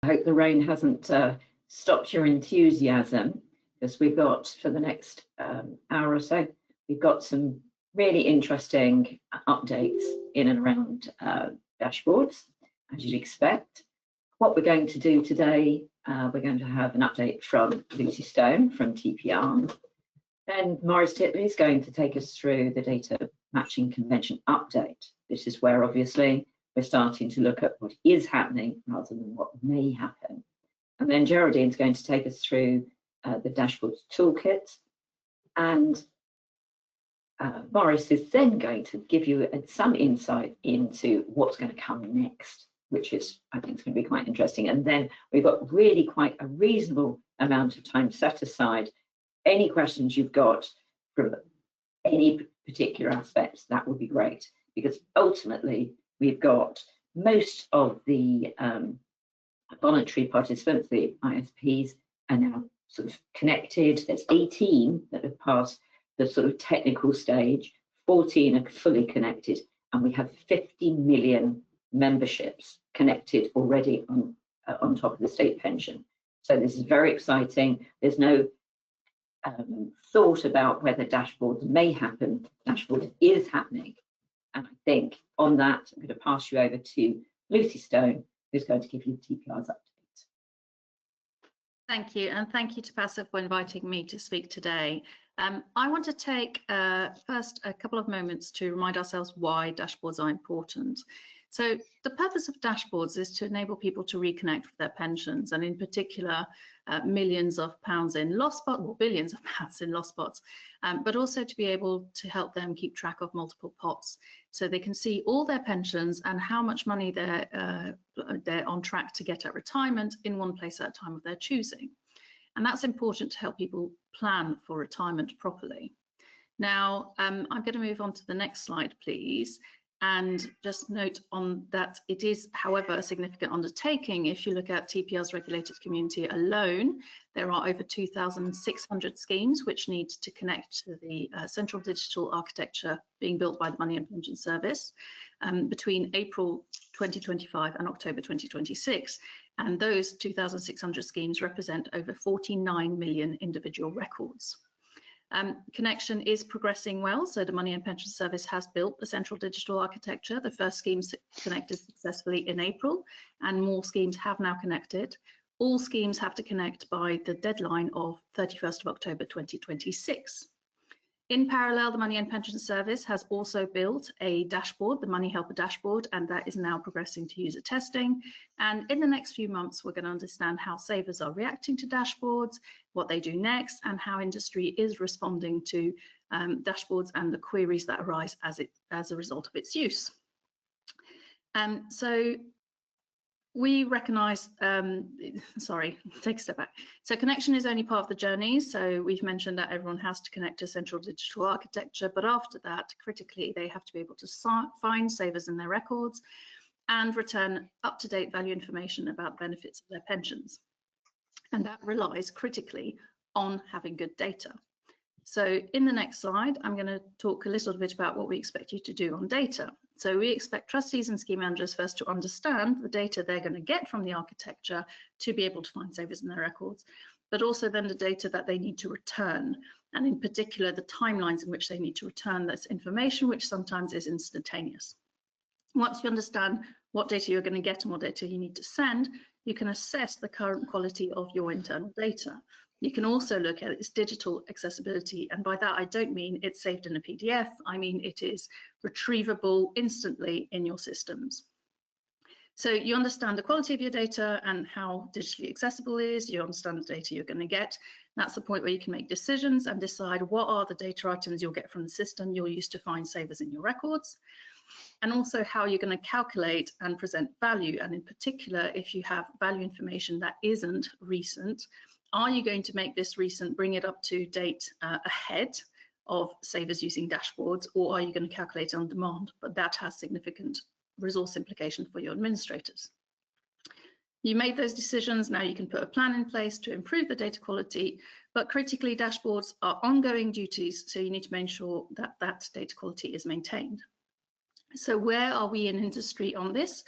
I hope the rain hasn't stopped your enthusiasm, because we've got, for the next hour or so, we've got some really interesting updates in and around dashboards, as you'd expect. What we're going to do today, we're going to have an update from Lucy Stone from TPR. Then Maurice Titley is going to take us through the data matching convention update. This is where obviously we're starting to look at what is happening rather than what may happen. And then Geraldine is going to take us through the Dashboards Toolkit, and Maurice is then going to give you some insight into what's going to come next, which is, I think, is going to be quite interesting. And then we've got really quite a reasonable amount of time set aside. Any questions you've got from any particular aspects, that would be great, because ultimately we've got most of the voluntary participants, the ISPs, are now sort of connected. There's 18 that have passed the sort of technical stage, 14 are fully connected, and we have 50 million memberships connected already on top of the state pension. So this is very exciting. There's no thought about whether dashboards may happen. Dashboard is happening. And I think on that, I'm going to pass you over to Lucy Stone, who's going to give you the TPR's update. Thank you, and thank you to PASA for inviting me to speak today. I want to take first a couple of moments to remind ourselves why dashboards are important. So the purpose of dashboards is to enable people to reconnect with their pensions, and in particular, millions of pounds in lost spots, or billions of pounds in lost spots, but also to be able to help them keep track of multiple pots, so they can see all their pensions and how much money they're on track to get at retirement in one place at a time of their choosing. And that's important to help people plan for retirement properly. Now, I'm going to move on to the next slide, please. And just note on that it is, however, a significant undertaking. If you look at TPR's regulated community alone, there are over 2,600 schemes which need to connect to the central digital architecture being built by the Money and Pension Service between April 2025 and October 2026. And those 2,600 schemes represent over 49 million individual records. Connection is progressing well, so the Money and Pension Service has built the central digital architecture. The first schemes connected successfully in April, and more schemes have now connected. All schemes have to connect by the deadline of 31st of October 2026. In parallel, the Money and Pension Service has also built a dashboard, the MoneyHelper dashboard, and that is now progressing to user testing. And in the next few months, we're going to understand how savers are reacting to dashboards, what they do next, and how industry is responding to dashboards and the queries that arise as a result of its use. So we recognise, sorry, take a step back. So connection is only part of the journey. So we've mentioned that everyone has to connect to central digital architecture, but after that, critically, they have to be able to find savers in their records and return up-to-date value information about benefits of their pensions. And that relies critically on having good data. So in the next slide, I'm going to talk a little bit about what we expect you to do on data. So we expect trustees and scheme managers first to understand the data they're going to get from the architecture to be able to find savers in their records, but also then the data that they need to return, and in particular the timelines in which they need to return this information, which sometimes is instantaneous. Once you understand what data you're going to get and what data you need to send, you can assess the current quality of your internal data. You can also look at its digital accessibility, and by that I don't mean it's saved in a PDF, I mean it is retrievable instantly in your systems. So you understand the quality of your data and how digitally accessible it is, you understand the data you're going to get. That's the point where you can make decisions and decide what are the data items you'll get from the system you'll use to find savers in your records, and also how you're going to calculate and present value, and in particular if you have value information that isn't recent, are you going to make this recent, bring it up to date ahead of savers using dashboards, or are you going to calculate on demand? But that has significant resource implications for your administrators. You made those decisions, now you can put a plan in place to improve the data quality, but critically dashboards are ongoing duties, so you need to make sure that that data quality is maintained. So where are we in industry on this?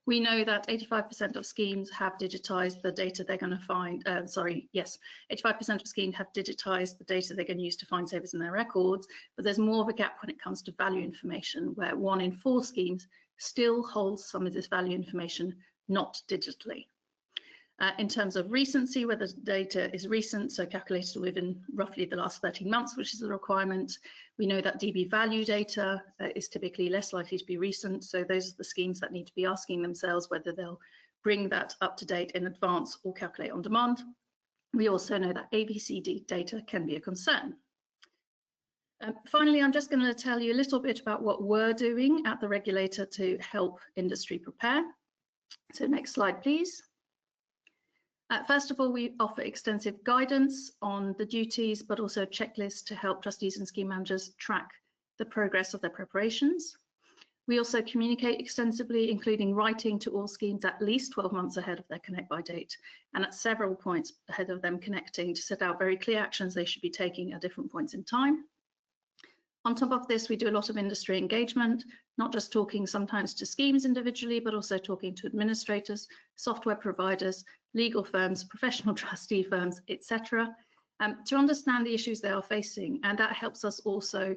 We know that 85% of schemes have digitized the data they're going to find. 85% of schemes have digitized the data they're going to use to find savers in their records, but there's more of a gap when it comes to value information, where 1 in 4 schemes still holds some of this value information not digitally. In terms of recency, whether the data is recent, so calculated within roughly the last 13 months, which is the requirement, we know that DB value data is typically less likely to be recent. So those are the schemes that need to be asking themselves whether they'll bring that up to date in advance or calculate on demand. We also know that ABCD data can be a concern. Finally, I'm just going to tell you a little bit about what we're doing at the regulator to help industry prepare. So next slide, please. First of all, we offer extensive guidance on the duties, but also checklists to help trustees and scheme managers track the progress of their preparations. We also communicate extensively, including writing to all schemes at least 12 months ahead of their connect by date, and at several points ahead of them connecting, to set out very clear actions they should be taking at different points in time. On top of this, we do a lot of industry engagement, not just talking sometimes to schemes individually, but also talking to administrators, software providers, legal firms, professional trustee firms, etc., to understand the issues they are facing. And that helps us also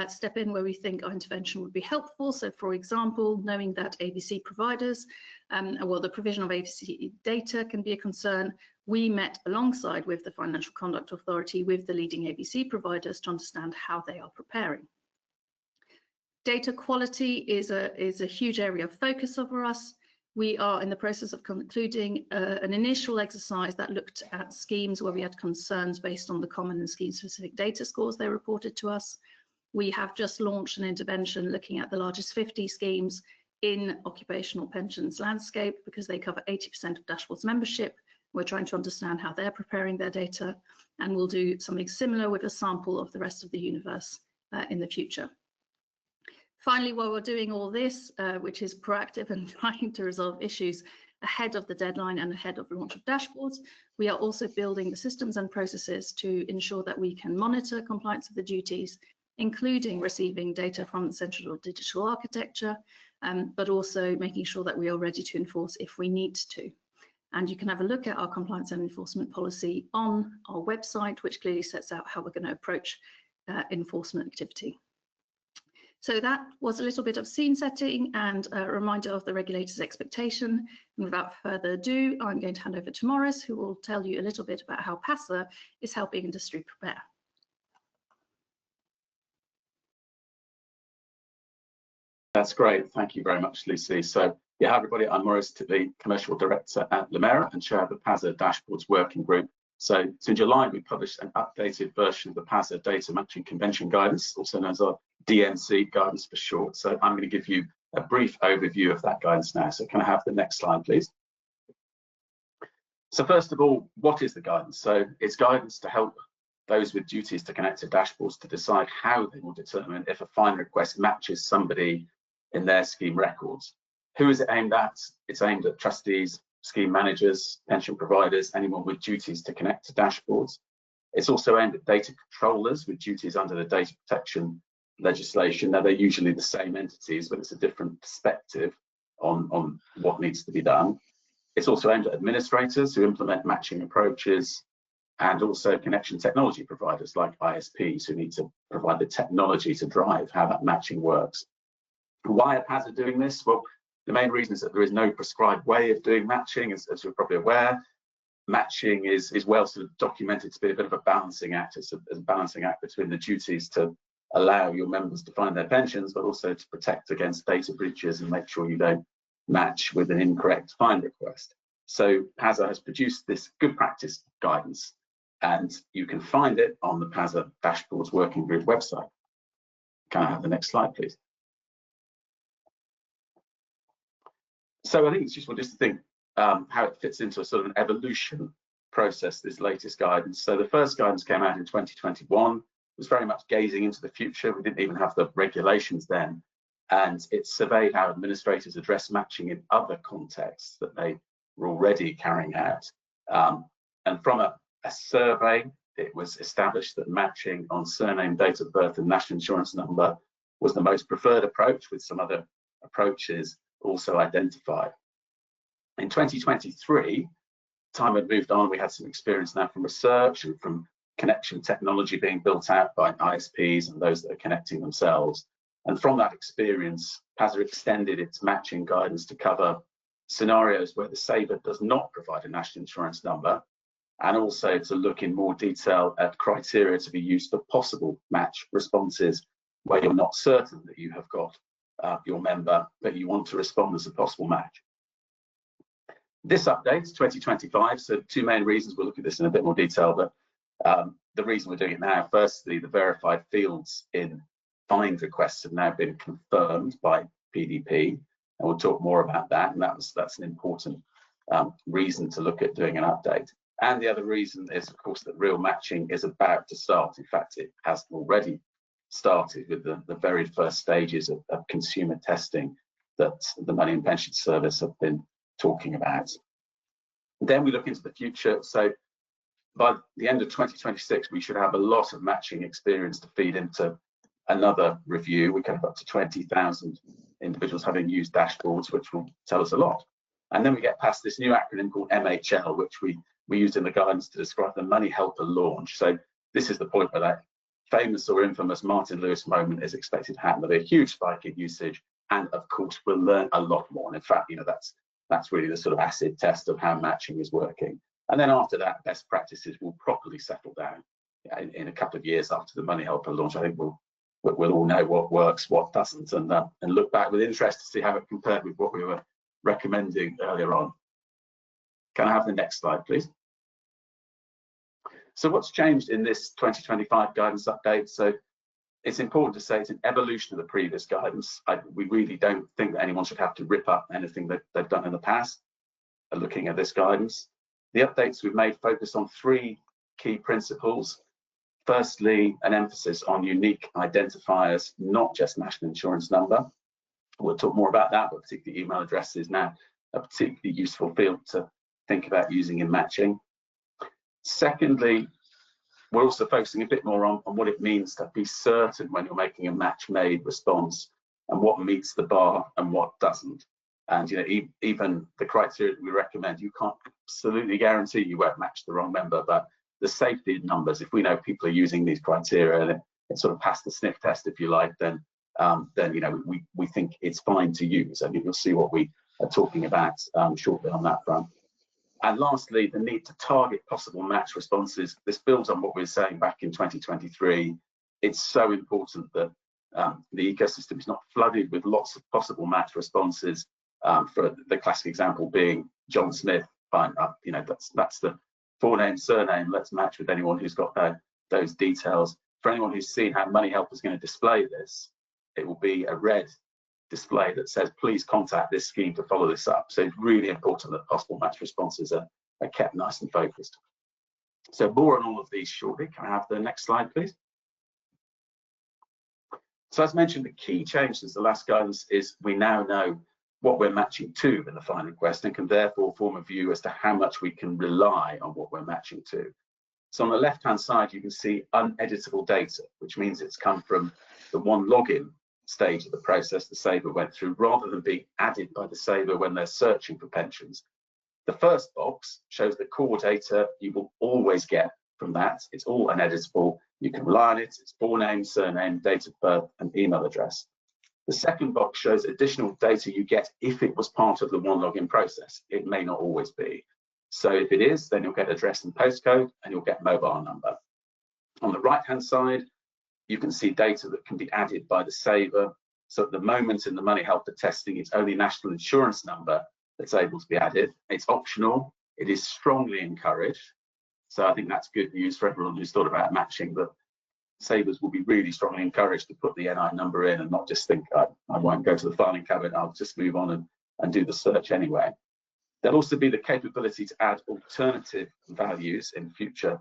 step in where we think our intervention would be helpful. So, for example, knowing that ABC providers, the provision of ABC data can be a concern, we met alongside with the Financial Conduct Authority with the leading ABC providers to understand how they are preparing. Data quality is a huge area of focus for us. We are in the process of concluding an initial exercise that looked at schemes where we had concerns based on the common and scheme-specific data scores they reported to us. We have just launched an intervention looking at the largest 50 schemes in occupational pensions landscape, because they cover 80% of Dashboards membership. We're trying to understand how they're preparing their data, and we'll do something similar with a sample of the rest of the universe in the future. Finally, while we're doing all this, which is proactive and trying to resolve issues ahead of the deadline and ahead of the launch of dashboards, we are also building the systems and processes to ensure that we can monitor compliance with the duties, including receiving data from the central digital architecture, but also making sure that we are ready to enforce if we need to. And you can have a look at our compliance and enforcement policy on our website, which clearly sets out how we're going to approach enforcement activity. So that was a little bit of scene setting and a reminder of the regulator's expectation. And without further ado, I'm going to hand over to Maurice, who will tell you a little bit about how PASA is helping industry prepare. That's great. Thank you very much, Lucy. So, yeah, hi everybody. I'm Maurice, Titley, Commercial Director at Lumera and Chair of the PASA Dashboards Working Group. So in July, we published an updated version of the PASA Data Matching Convention Guidance, also known as our DMC guidance for short. So I'm going to give you a brief overview of that guidance now. So can I have the next slide, please? So first of all, what is the guidance? So it's guidance to help those with duties to connect to dashboards to decide how they will determine if a fine request matches somebody in their scheme records. Who is it aimed at? It's aimed at trustees, scheme managers, pension providers, anyone with duties to connect to dashboards. It's also aimed at data controllers with duties under the data protection legislation. Now, they're usually the same entities, but it's a different perspective on what needs to be done. It's also aimed at administrators who implement matching approaches, and also connection technology providers like ISPs who need to provide the technology to drive how that matching works. Why are PASA doing this? Well, the main reason is that there is no prescribed way of doing matching, as you're probably aware. Matching is well sort of documented to be a bit of a balancing act. It's a balancing act between the duties to allow your members to find their pensions, but also to protect against data breaches and make sure you don't match with an incorrect find request. So PASA has produced this good practice guidance, and you can find it on the PASA Dashboards Working Group website. Can I have the next slide, please? So I think it's useful just to think how it fits into a sort of an evolution process, this latest guidance. So the first guidance came out in 2021. It was very much gazing into the future. We didn't even have the regulations then. And it surveyed how administrators address matching in other contexts that they were already carrying out. And from a survey, it was established that matching on surname, date of birth, and national insurance number was the most preferred approach, with some other approaches also identified. In 2023, time had moved on. We had some experience now from research and from connection technology being built out by ISPs and those that are connecting themselves. And from that experience, PASA extended its matching guidance to cover scenarios where the saver does not provide a national insurance number, and also to look in more detail at criteria to be used for possible match responses where you're not certain that you have got your member, but you want to respond as a possible match. This update, 2025, so two main reasons. We'll look at this in a bit more detail, but the reason we're doing it now, firstly, the verified fields in find requests have now been confirmed by PDP, and we'll talk more about that, and that's an important reason to look at doing an update. And the other reason is, of course, that real matching is about to start. In fact, it has already started with the very first stages of consumer testing that the Money and Pension Service have been talking about. Then we look into the future. So by the end of 2026, we should have a lot of matching experience to feed into another review. We can have up to 20,000 individuals having used dashboards, which will tell us a lot. And then we get past this new acronym called MHL, which we used in the guidance to describe the MoneyHelper launch. So this is the point where that famous or infamous Martin Lewis moment is expected to happen. There'll be a huge spike in usage, and of course we'll learn a lot more. And in fact, that's really the sort of acid test of how matching is working. And then after that, best practices will properly settle down. In a couple of years after the MoneyHelper launch, I think we'll all know what works, what doesn't, and look back with interest to see how it compared with what we were recommending earlier on. Can I have the next slide, please? So what's changed in this 2025 guidance update? So it's important to say it's an evolution of the previous guidance. We really don't think that anyone should have to rip up anything that they've done in the past looking at this guidance. The updates we've made focus on three key principles. Firstly, an emphasis on unique identifiers, not just national insurance number. We'll talk more about that, but particularly email address is now a particularly useful field to think about using in matching. Secondly, we're also focusing a bit more on what it means to be certain when you're making a match-made response and what meets the bar and what doesn't. And even the criteria that we recommend, you can't absolutely guarantee you won't match the wrong member, but the safety numbers, if we know people are using these criteria and it sort of passed the sniff test, if you like, then we think it's fine to use. And you'll see what we are talking about shortly on that front. And lastly, the need to target possible match responses. This builds on what we were saying back in 2023. It's so important that the ecosystem is not flooded with lots of possible match responses. For the classic example being John Smith, fine, that's the forename, surname, let's match with anyone who's got those details. For anyone who's seen how MoneyHelper is going to display this, it will be a red display that says, please contact this scheme to follow this up. So it's really important that possible match responses are kept nice and focused. So more on all of these shortly. Can I have the next slide, please? So as mentioned, the key change since the last guidance is we now know what we're matching to in the find request and can therefore form a view as to how much we can rely on what we're matching to. So on the left-hand side, you can see uneditable data, which means it's come from the one login stage of the process the saver went through, rather than being added by the saver when they're searching for pensions. The first box shows the core data you will always get from that. It's all uneditable. You can rely on it. It's forename, surname, date of birth, and email address. The second box shows additional data you get if it was part of the one login process. It may not always be. So if it is, then you'll get address and postcode, and you'll get mobile number. On the right-hand side, you can see data that can be added by the saver. So at the moment in the MoneyHelper testing, it's only national insurance number that's able to be added. It's optional. It is strongly encouraged. So I think that's good news for everyone who's thought about matching, but savers will be really strongly encouraged to put the NI number in and not just think, I won't go to the filing cabinet, I'll just move on and do the search anyway. There'll also be the capability to add alternative values in future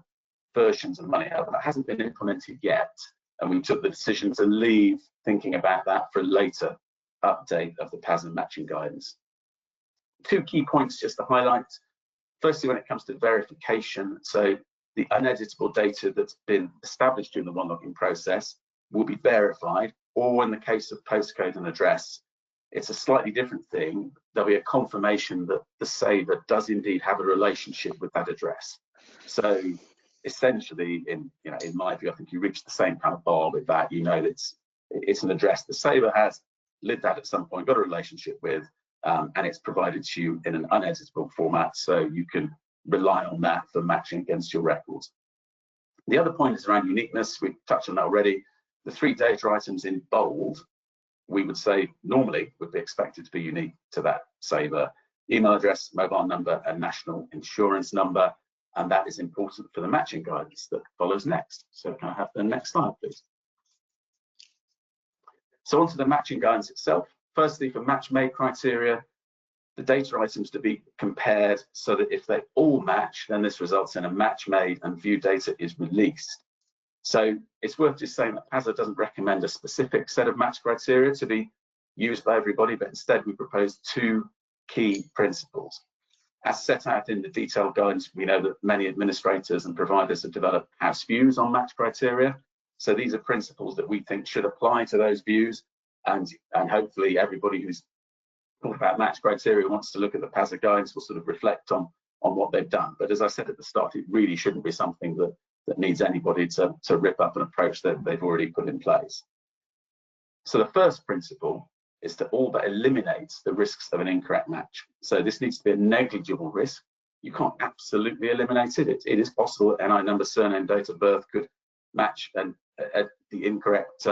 versions of MoneyHelper. That hasn't been implemented yet, and we took the decision to leave thinking about that for a later update of the PASA matching guidance. Two key points just to highlight. Firstly, when it comes to verification, so the uneditable data that's been established during the one login process will be verified, or in the case of postcode and address, it's a slightly different thing. there'll be a confirmation that the saver does indeed have a relationship with that address. So essentially, in my view, I think you reach the same kind of bar with that. You know that it's an address the saver has lived at some point, got a relationship with, and it's provided to you in an uneditable format, so you can rely on that for matching against your records. The other point is around uniqueness. We've touched on that already. The 3 data items in bold, we would say normally would be expected to be unique to that saver: email address, mobile number, and national insurance number. And that is important for the matching guidance that follows next. So can I have the next slide, please? So onto the matching guidance itself. Firstly, for match made criteria, the data items to be compared so that if they all match, then this results in a match made and view data is released. So it's worth just saying that PASA doesn't recommend a specific set of match criteria to be used by everybody, but instead we propose 2 key principles. As set out in the detailed guidance, we know that many administrators and providers have developed house views on match criteria. So these are principles that we think should apply to those views, and hopefully everybody who's thought about match criteria wants to look at the PASA guidance will sort of reflect on what they've done. But as I said at the start, it really shouldn't be something that needs anybody to rip up an approach that they've already put in place. So the first principle is to all but eliminate the risks of an incorrect match. So this needs to be a negligible risk. You can't absolutely eliminate it. It is possible that NI number, surname, date of birth could match the incorrect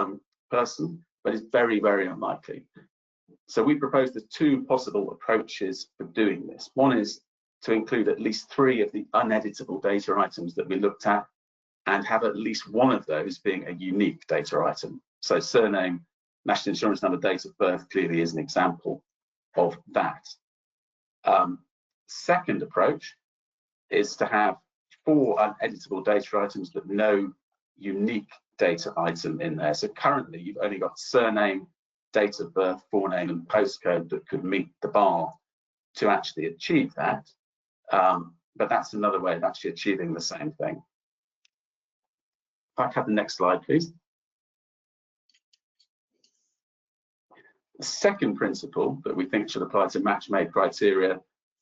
person, but it's very, very unlikely. So we propose the 2 possible approaches for doing this. One is to include at least 3 of the uneditable data items that we looked at, and have at least one of those being a unique data item. So surname, national insurance number, date of birth clearly is an example of that. Second approach is to have 4 uneditable data items but no unique data item in there. So currently you've only got surname, date of birth, forename, and postcode that could meet the bar to actually achieve that. But that's another way of actually achieving the same thing. If I could have the next slide, please. The second principle that we think should apply to match-made criteria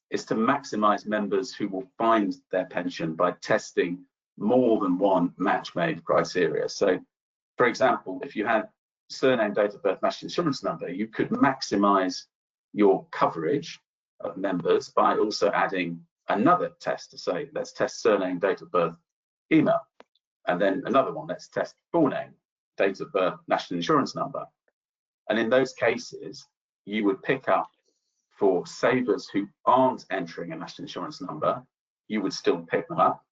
is to maximize members who will find their pension by testing more than one match-made criteria. So, for example, if you had surname, date of birth, national insurance number, you could maximize your coverage of members by also adding another test to say, let's test surname, date of birth, email. And then another one, let's test full name, date of birth, national insurance number. And in those cases, you would pick up for savers who aren't entering a national insurance number, you would still pick them up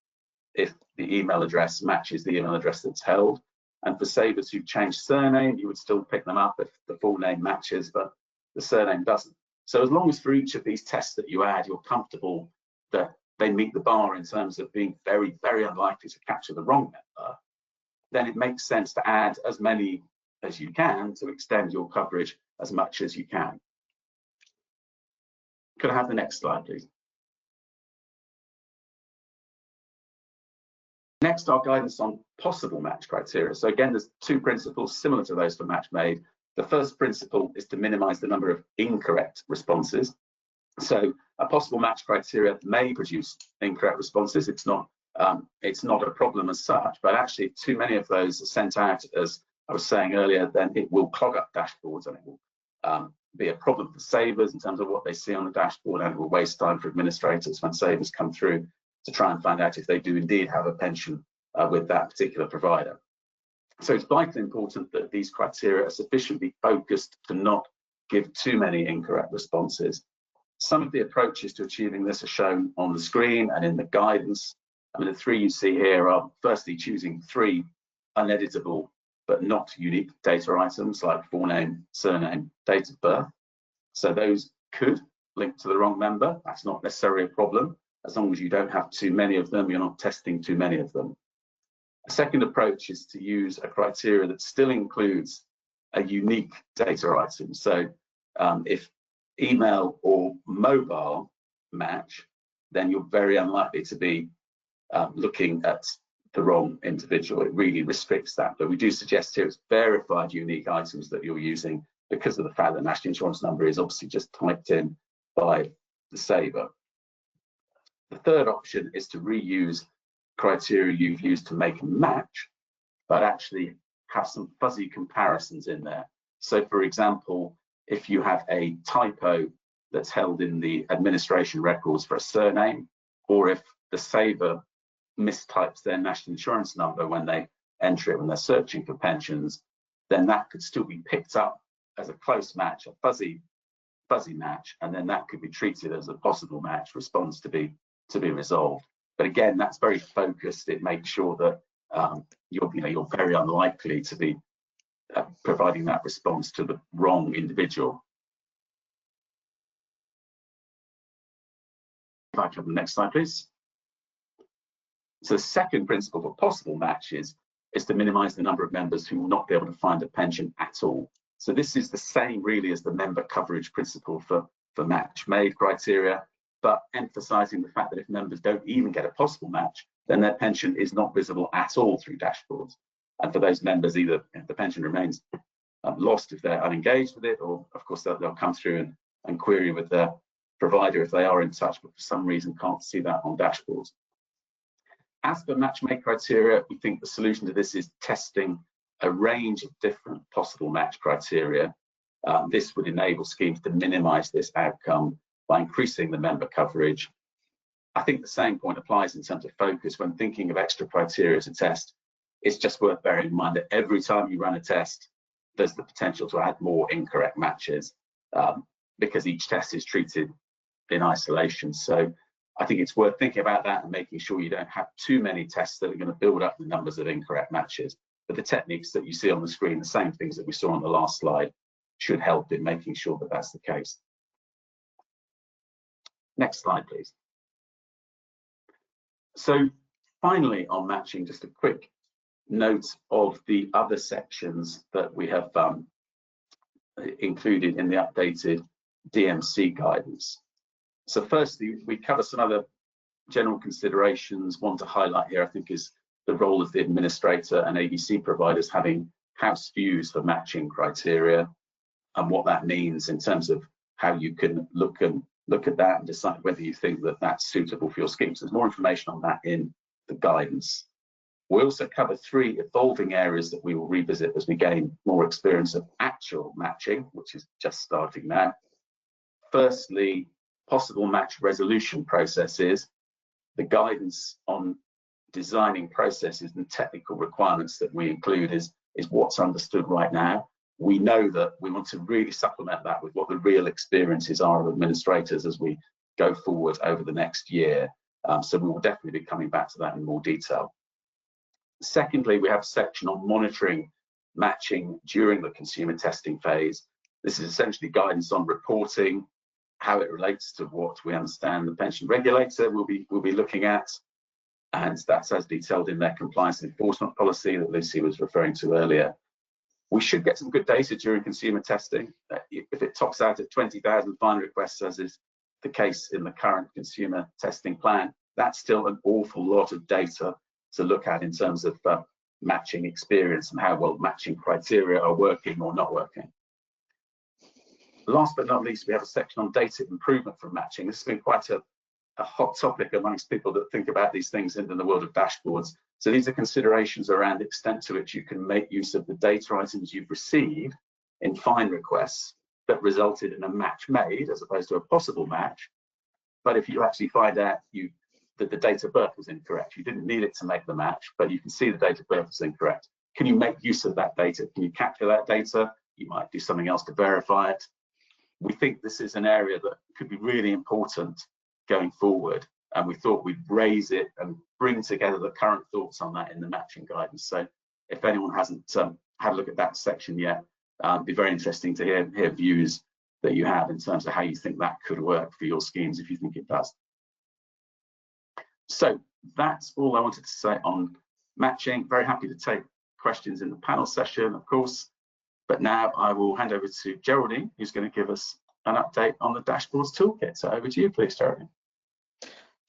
if the email address matches the email address that's held. And for savers who change surname, you would still pick them up if the full name matches, but the surname doesn't. So as long as for each of these tests that you add, you're comfortable that they meet the bar in terms of being very, very unlikely to capture the wrong member, then it makes sense to add as many as you can to extend your coverage as much as you can. Could I have the next slide, please? Next, our guidance on possible match criteria. So again, there's 2 principles similar to those for match made. The first principle is to minimize the number of incorrect responses. So a possible match criteria may produce incorrect responses. It's not a problem as such, but actually too many of those are sent out, as I was saying earlier, then it will clog up dashboards and it will be a problem for savers in terms of what they see on the dashboard, and it will waste time for administrators when savers come through to try and find out if they do indeed have a pension with that particular provider. So it's vitally important that these criteria are sufficiently focused to not give too many incorrect responses. Some of the approaches to achieving this are shown on the screen and in the guidance. I mean, the 3 you see here are firstly choosing 3 uneditable but not unique data items like forename, surname, date of birth. So those could link to the wrong member. That's not necessarily a problem. As long as you don't have too many of them, you're not testing too many of them. A second approach is to use a criteria that still includes a unique data item. So if email or mobile match, then you're very unlikely to be looking at the wrong individual. It really restricts that. But we do suggest here it's verified unique items that you're using, because of the fact that national insurance number is obviously just typed in by the saver. The third option is to reuse criteria you've used to make a match, but actually have some fuzzy comparisons in there. So for example, if you have a typo that's held in the administration records for a surname, or if the saver mistypes their national insurance number when they enter it when they're searching for pensions, then that could still be picked up as a close match, a fuzzy match, and then that could be treated as a possible match response to be resolved. But again, that's very focused. It makes sure that you're very unlikely to be providing that response to the wrong individual. If I can have the next slide, please. So the second principle for possible matches is to minimize the number of members who will not be able to find a pension at all. So this is the same really as the member coverage principle for match made criteria, but emphasizing the fact that if members don't even get a possible match, then their pension is not visible at all through dashboards. And for those members, either the pension remains lost if they're unengaged with it, or of course they'll come through and query with their provider if they are in touch, but for some reason can't see that on dashboards. As for match made criteria, we think the solution to this is testing a range of different possible match criteria. This would enable schemes to minimize this outcome by increasing the member coverage. I think the same point applies in terms of focus when thinking of extra criteria to test. It's just worth bearing in mind that every time you run a test, there's the potential to add more incorrect matches because each test is treated in isolation. So I think it's worth thinking about that and making sure you don't have too many tests that are going to build up the numbers of incorrect matches. But the techniques that you see on the screen, the same things that we saw on the last slide, should help in making sure that that's the case. Next slide, please. So finally on matching, just a quick note of the other sections that we have included in the updated DMC guidance. So firstly, we cover some other general considerations. One to highlight here, I think, is the role of the administrator and ABC providers having house views for matching criteria and what that means in terms of how you can look at that and decide whether you think that that's suitable for your scheme. So there's more information on that in the guidance. We also cover 3 evolving areas that we will revisit as we gain more experience of actual matching, which is just starting now. Firstly, possible match resolution processes. The guidance on designing processes and technical requirements that we include is what's understood right now. We know that we want to really supplement that with what the real experiences are of administrators as we go forward over the next year. So we will definitely be coming back to that in more detail. Secondly, we have a section on monitoring matching during the consumer testing phase. This is essentially guidance on reporting, how it relates to what we understand the pension regulator will be looking at, and that's as detailed in their compliance and enforcement policy that Lucy was referring to earlier. We should get some good data during consumer testing. If it tops out at 20,000 fine requests, as is the case in the current consumer testing plan, that's still an awful lot of data to look at in terms of matching experience and how well matching criteria are working or not working. Last but not least, we have a section on data improvement from matching. This has been quite a hot topic amongst people that think about these things in the world of dashboards. So these are considerations around the extent to which you can make use of the data items you've received in fine requests that resulted in a match made as opposed to a possible match. But if you actually find out that the date of birth was incorrect, you didn't need it to make the match, but you can see the date of birth was incorrect. Can you make use of that data? Can you capture that data? You might do something else to verify it. We think this is an area that could be really important going forward, and we thought we'd raise it and bring together the current thoughts on that in the matching guidance. So if anyone hasn't had a look at that section yet, it'd be very interesting to hear views that you have in terms of how you think that could work for your schemes if you think it does. So that's all I wanted to say on matching. Very happy to take questions in the panel session, of course. But now I will hand over to Geraldine, who's going to give us an update on the Dashboards Toolkit. So over to you, please, Geraldine.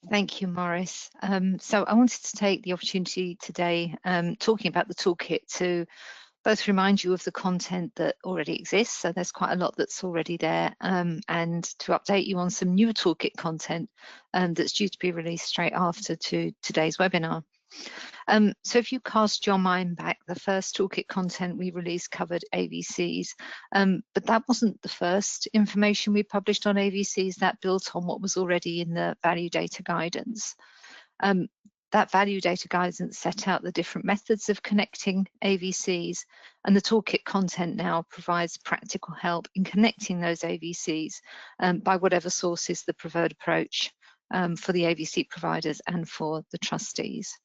Thank you, Maurice. So I wanted to take the opportunity today, talking about the toolkit, to both remind you of the content that already exists, so there's quite a lot that's already there, and to update you on some new toolkit content that's due to be released straight after to today's webinar. So if you cast your mind back, the first toolkit content we released covered AVCs, but that wasn't the first information we published on AVCs. That built on what was already in the value data guidance. That value data guidance set out the different methods of connecting AVCs, and the toolkit content now provides practical help in connecting those AVCs by whatever source is the preferred approach for the AVC providers and for the trustees.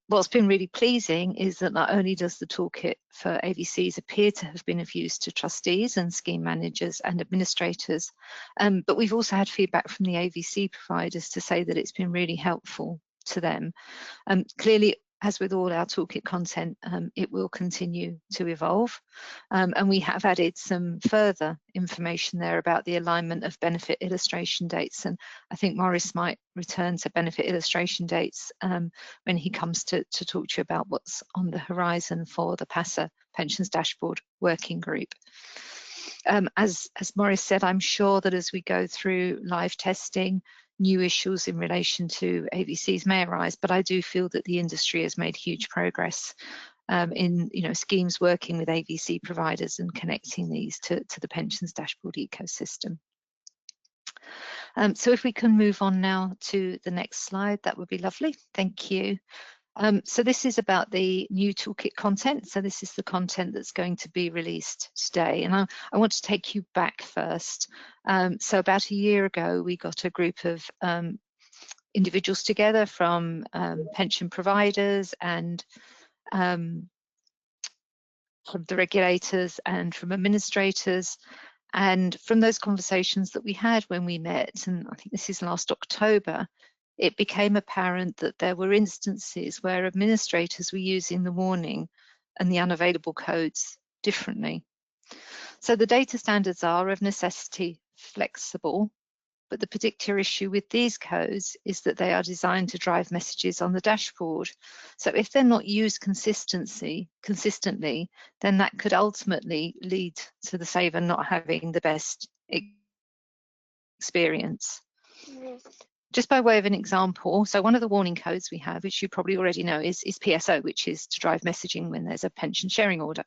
What's been really pleasing is that not only does the toolkit for AVCs appear to have been of use to trustees and scheme managers and administrators, but we've also had feedback from the AVC providers to say that it's been really helpful to them. Clearly, as with all our toolkit content, it will continue to evolve, and we have added some further information there about the alignment of benefit illustration dates, and I think Maurice might return to benefit illustration dates when he comes to talk to you about what's on the horizon for the PASA Pensions Dashboard Working Group. As Maurice said, I'm sure that as we go through live testing, new issues in relation to AVCs may arise, but I do feel that the industry has made huge progress in schemes working with AVC providers and connecting these to the pensions dashboard ecosystem. So if we can move on now to the next slide, that would be lovely. Thank you. So this is about the new toolkit content. So this is the content that's going to be released today. And I want to take you back first. So about a year ago, we got a group of individuals together from pension providers and from the regulators and from administrators. And from those conversations that we had when we met, and I think this is last October, it became apparent that there were instances where administrators were using the warning and the unavailable codes differently. So the data standards are of necessity flexible, but the particular issue with these codes is that they are designed to drive messages on the dashboard. So if they're not used consistently, then that could ultimately lead to the saver not having the best experience. Just by way of an example, so one of the warning codes we have, which you probably already know, is PSO, which is to drive messaging when there's a pension sharing order.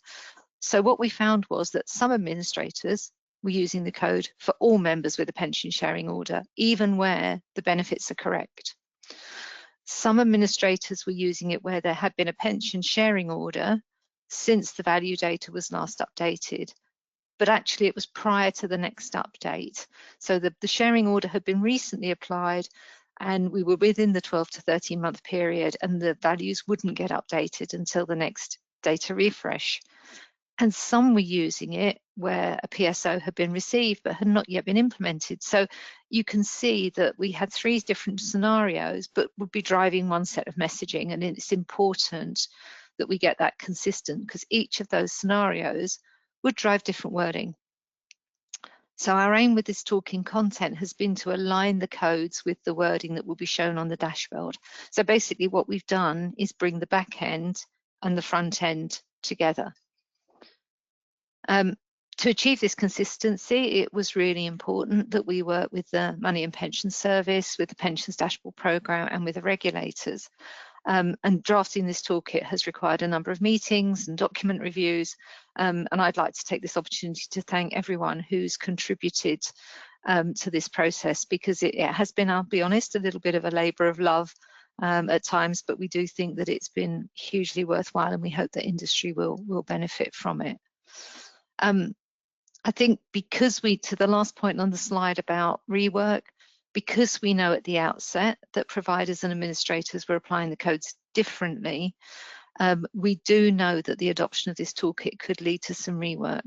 So what we found was that some administrators were using the code for all members with a pension sharing order, even where the benefits are correct. Some administrators were using it where there had been a pension sharing order since the value data was last updated, but actually it was prior to the next update. So the sharing order had been recently applied and we were within the 12 to 13 month period, and the values wouldn't get updated until the next data refresh. And some were using it where a PSO had been received but had not yet been implemented. So you can see that we had 3 different scenarios, but would be driving one set of messaging, and it's important that we get that consistent because each of those scenarios would drive different wording. So our aim with this talking content has been to align the codes with the wording that will be shown on the dashboard. So basically what we've done is bring the back end and the front end together. To achieve this consistency, it was really important that we work with the Money and Pension Service, with the Pensions Dashboard Programme and with the regulators. And drafting this toolkit has required a number of meetings and document reviews. And I'd like to take this opportunity to thank everyone who's contributed to this process, because it has been, I'll be honest, a little bit of a labour of love at times, but we do think that it's been hugely worthwhile and we hope that industry will benefit from it. I think because to the last point on the slide about rework, because we know at the outset that providers and administrators were applying the codes differently, we do know that the adoption of this toolkit could lead to some rework.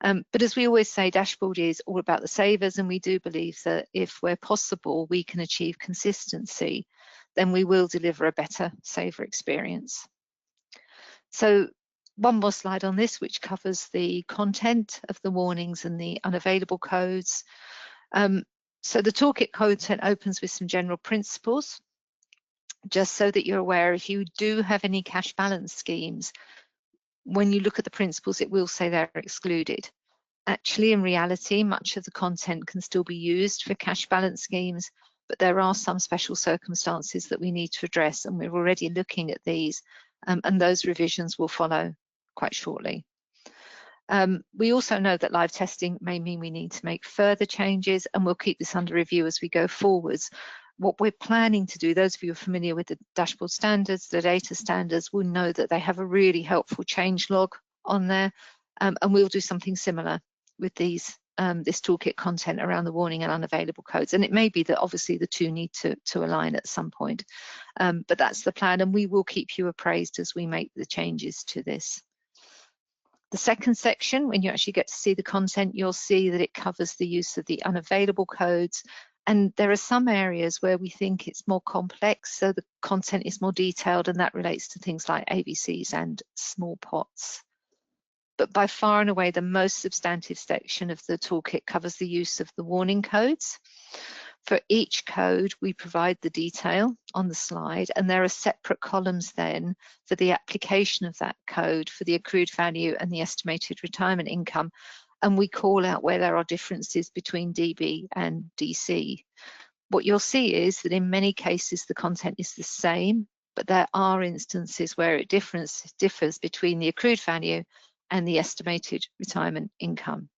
But as we always say, Dashboard is all about the savers, and we do believe that if where possible we can achieve consistency, then we will deliver a better saver experience. So one more slide on this, which covers the content of the warnings and the unavailable codes. So the toolkit content opens with some general principles, just so that you're aware if you do have any cash balance schemes, when you look at the principles, it will say they're excluded. Actually, in reality, much of the content can still be used for cash balance schemes, but there are some special circumstances that we need to address, and we're already looking at these, and those revisions will follow quite shortly. We also know that live testing may mean we need to make further changes, and we'll keep this under review as we go forwards. What we're planning to do, those of you who are familiar with the dashboard standards, the data standards, will know that they have a really helpful change log on there, and we'll do something similar with these this toolkit content around the warning and unavailable codes. And it may be that obviously the two need to align at some point, but that's the plan, and we will keep you appraised as we make the changes to this. The second section, when you actually get to see the content, you'll see that it covers the use of the unavailable codes. And there are some areas where we think it's more complex, so the content is more detailed, and that relates to things like ABCs and small pots. But by far and away, the most substantive section of the toolkit covers the use of the warning codes. For each code, we provide the detail on the slide, and there are separate columns then for the application of that code for the accrued value and the estimated retirement income. And we call out where there are differences between DB and DC. What you'll see is that in many cases, the content is the same, but there are instances where it differs between the accrued value and the estimated retirement income.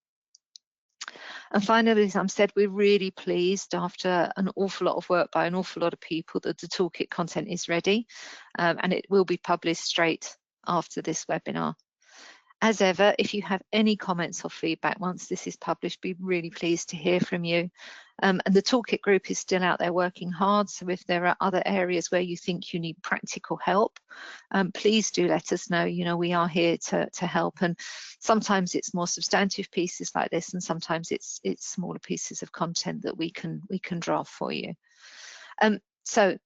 And finally, as I said, we're really pleased after an awful lot of work by an awful lot of people that the toolkit content is ready, and it will be published straight after this webinar. As ever, if you have any comments or feedback once this is published, be really pleased to hear from you. And the toolkit group is still out there working hard, so if there are other areas where you think you need practical help, please do let us know. You know, we are here to help, and sometimes it's more substantive pieces like this, and sometimes it's smaller pieces of content that we can draft for you. So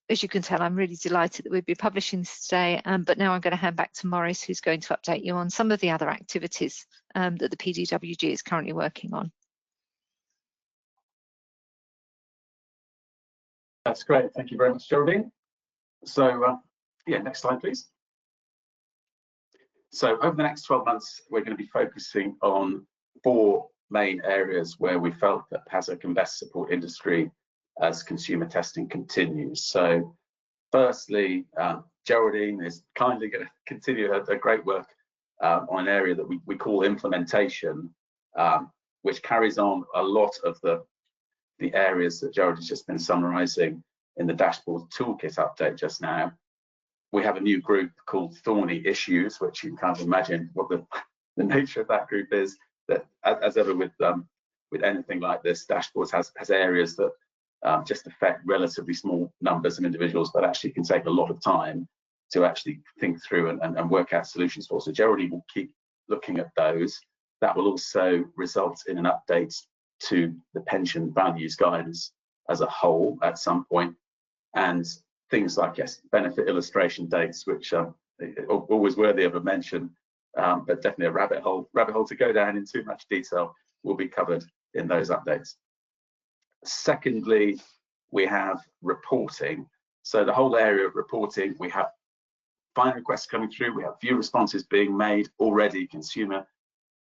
as you can tell, I'm really delighted that we'll be publishing this today, but now I'm going to hand back to Maurice, who's going to update you on some of the other activities that the PDWG is currently working on. That's great. Thank you very much, Geraldine. So, yeah, next slide, please. So over the next 12 months, we're going to be focusing on 4 main areas where we felt that PASA can best support industry as consumer testing continues. So firstly, Geraldine is kindly going to continue her great work on an area that we call implementation, which carries on a lot of the areas that Geraldine's just been summarising in the Dashboards Toolkit update just now. We have a new group called Thorny Issues, which you can kind of imagine what the nature of that group is. That, as ever with anything like this, Dashboards has areas that just affect relatively small numbers of individuals, but actually can take a lot of time to actually think through and work out solutions for. So Geraldine will keep looking at those. That will also result in an update to the pension values guidance as a whole at some point, and things like, yes, benefit illustration dates, which are always worthy of a mention, but definitely a rabbit hole to go down in too much detail, will be covered in those updates. Secondly, we have reporting. So the whole area of reporting, we have fine requests coming through, we have view responses being made already. Consumer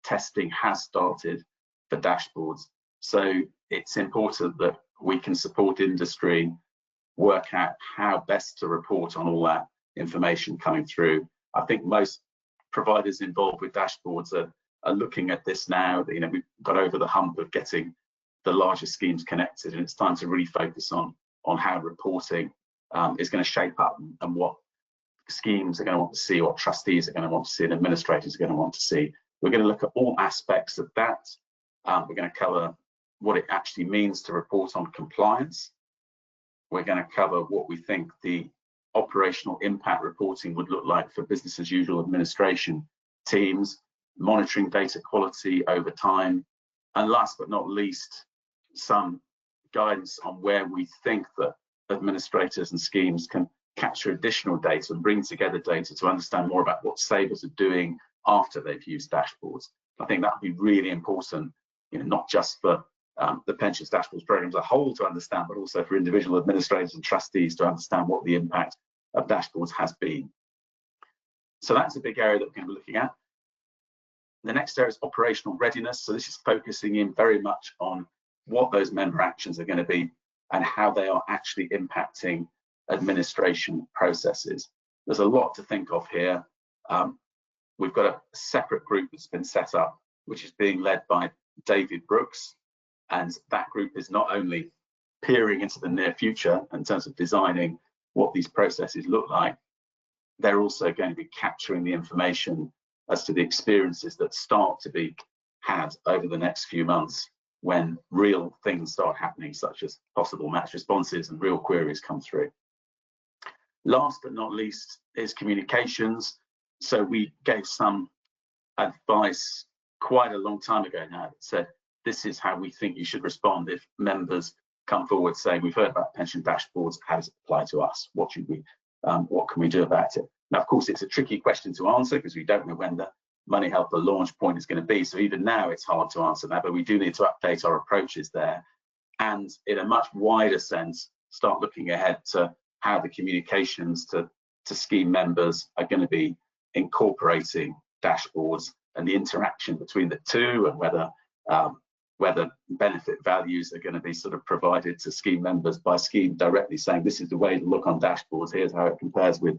testing has started for dashboards. So it's important that we can support industry, work out how best to report on all that information coming through. I think most providers involved with dashboards are looking at this now. You know, we've got over the hump of getting the larger schemes connected, and it's time to really focus on how reporting is going to shape up and what schemes are going to want to see, what trustees are going to want to see, and administrators are going to want to see. We're going to look at all aspects of that. We're going to cover what it actually means to report on compliance. We're going to cover what we think the operational impact reporting would look like for business as usual administration teams, monitoring data quality over time, and last but not least, some guidance on where we think that administrators and schemes can capture additional data and bring together data to understand more about what savers are doing after they've used dashboards. I think that would be really important, you know, not just for the pensions dashboards program as a whole to understand, but also for individual administrators and trustees to understand what the impact of dashboards has been. So that's a big area that we're going to be looking at. The next area is operational readiness. So this is focusing in very much on what those member actions are going to be and how they are actually impacting administration processes. There's a lot to think of here. We've got a separate group that's been set up, which is being led by David Brooks. And that group is not only peering into the near future in terms of designing what these processes look like, they're also going to be capturing the information as to the experiences that start to be had over the next few months when real things start happening, such as possible match responses and real queries come through. Last but not least is communications. So we gave some advice quite a long time ago now that said, this is how we think you should respond if members come forward saying, we've heard about pension dashboards, how does it apply to us? What should we, what can we do about it? Now, of course, it's a tricky question to answer because we don't know when the MoneyHelper launch point is going to be. So even now it's hard to answer that, but we do need to update our approaches there. And in a much wider sense, start looking ahead to how the communications to scheme members are going to be incorporating dashboards and the interaction between the two, and whether benefit values are going to be sort of provided to scheme members by scheme directly saying, this is the way to look on dashboards, here's how it compares with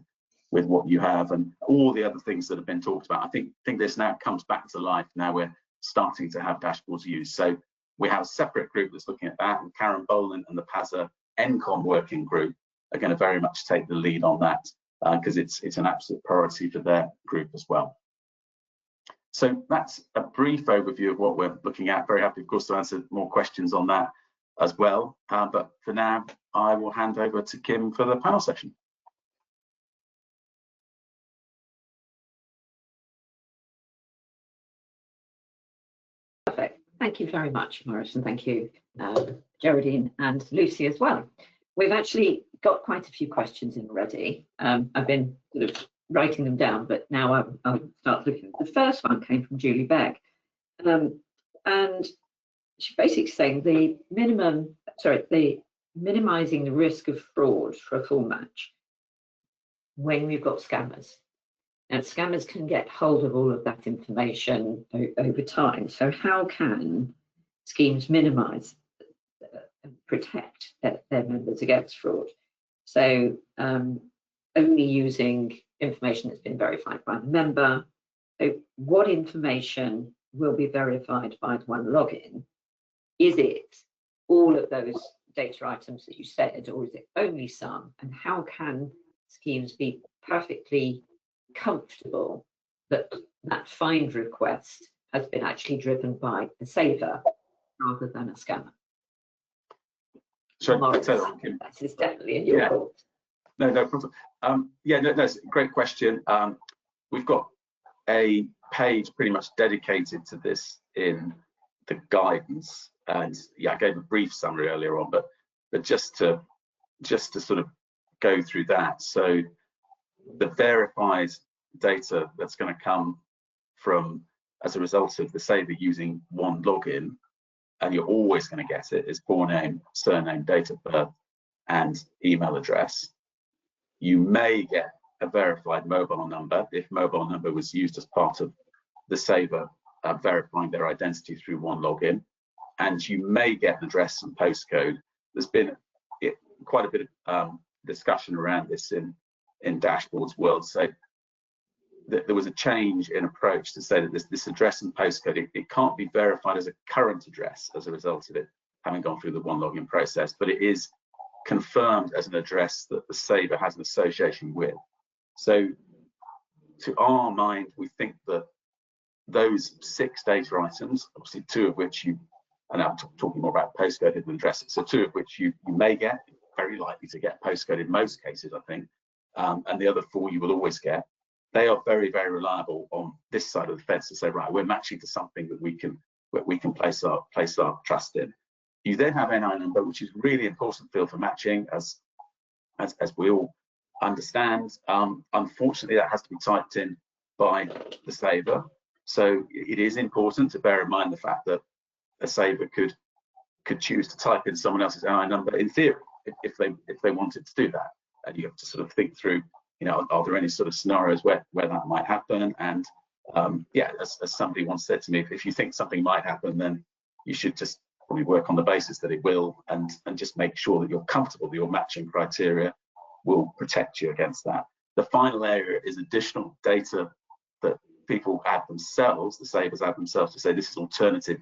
what you have, and all the other things that have been talked about. I think this now comes back to life. Now we're starting to have dashboards used. So we have a separate group that's looking at that, and Karen Boland and the PASA NCOM working group are going to very much take the lead on that because it's an absolute priority for their group as well. So that's a brief overview of what we're looking at. Very happy, of course, to answer more questions on that as well. But for now, I will hand over to Kim for the panel session. Perfect. Thank you very much, Maurice, and thank you, Geraldine and Lucy as well. We've actually got quite a few questions in already. I've been sort of writing them down, but now I'll start looking. The first one came from Julie Begg, and she's basically saying the minimizing the risk of fraud for a full match when we've got scammers. And scammers can get hold of all of that information over time. So how can schemes minimize and protect their members against fraud? So only using information that's been verified by the member. So what information will be verified by the one login? Is it all of those data items that you said, or is it only some? And how can schemes be perfectly comfortable that that find request has been actually driven by a saver rather than a scammer? Sorry, Maurice, that is definitely in your court. No problem. Yeah, no, it's a great question. We've got a page pretty much dedicated to this in the guidance, and yeah, I gave a brief summary earlier on, but just to sort of go through that. So the verified data that's going to come from as a result of the saver using one login, and you're always going to get it, is forename, surname, date of birth, and email address. You may get a verified mobile number if mobile number was used as part of the saver verifying their identity through one login, and you may get an address and postcode. There's been quite a bit of discussion around this in dashboards world. So there was a change in approach to say that this address and postcode, it can't be verified as a current address as a result of it having gone through the one login process, but it is confirmed as an address that the saver has an association with. So to our mind, we think that those 6 data items, obviously 2 of which you, and I'm talking more about postcode and addresses, so 2 of which you may get, very likely to get postcode in most cases, I think, and the other 4 you will always get. They are very, very reliable on this side of the fence to say, right, we're matching to something that we can place our trust in. You then have NI number, which is really important field for matching, as we all understand. Unfortunately, that has to be typed in by the saver. So it is important to bear in mind the fact that a saver could choose to type in someone else's NI number in theory if they wanted to do that. And you have to sort of think through you know, are there any sort of scenarios where that might happen? And yeah, as somebody once said to me, if you think something might happen, then you should just probably work on the basis that it will, and just make sure that you're comfortable that your matching criteria will protect you against that. The final area is additional data that people add themselves, the savers add themselves, to say this is alternative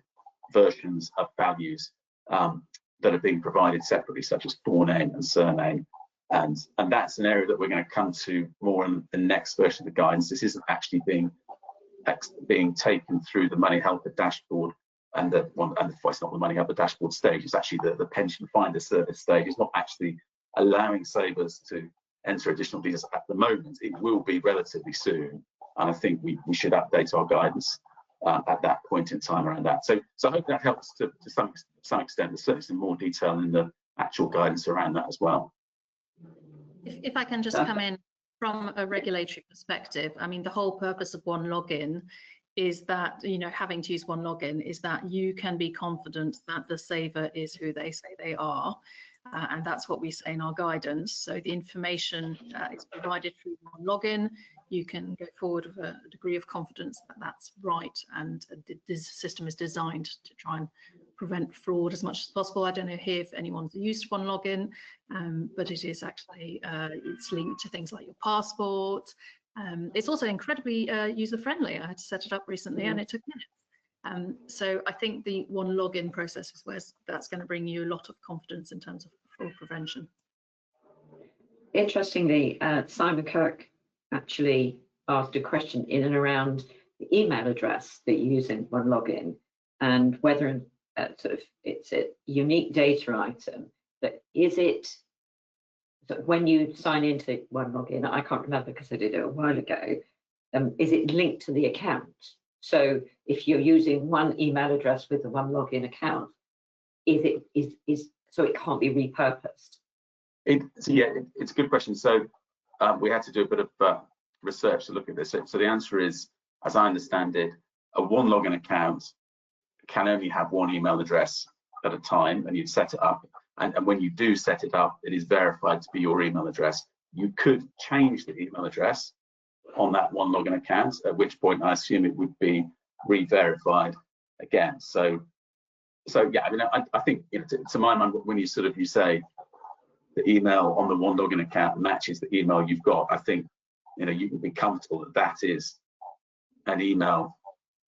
versions of values that are being provided separately, such as forename and surname. And that's an area that we're going to come to more in the next version of the guidance. This isn't actually being taken through the MoneyHelper dashboard, and it's not the MoneyHelper dashboard stage, it's actually the pension finder service stage. It's not actually allowing savers to enter additional details at the moment. It will be relatively soon, and I think we should update our guidance at that point in time around that. So I hope that helps to some extent. There's certainly some more detail in the actual guidance around that as well. If I can just come in from a regulatory perspective, I mean, the whole purpose of one login is that, you know, having to use one login is that you can be confident that the saver is who they say they are. And that's what we say in our guidance. So the information is provided through one login. You can go forward with a degree of confidence that that's right, and this system is designed to try and prevent fraud as much as possible. I don't know here if anyone's used one login, but it is actually, it's linked to things like your passport. It's also incredibly user-friendly. I had to set it up recently and it took minutes. So I think the one login process is where that's going to bring you a lot of confidence in terms of fraud prevention. Interestingly, Simon Kirk actually asked a question in and around the email address that you use in one login, and whether sort of it's a unique data item. But is it that when you sign into one login, I can't remember because I did it a while ago, is it linked to the account? So if you're using one email address with the one login account, is so it can't be repurposed? Yeah, it's a good question. So we had to do a bit of research to look at this. So the answer is, as I understand it, a one login account can only have one email address at a time, and you'd set it up. And when you do set it up, it is verified to be your email address. You could change the email address on that one login account, at which point I assume it would be re-verified again. So yeah, I mean, I think, you know, to my mind, when you say the email on the one login account matches the email you've got, I think, you know, you can be comfortable that that is an email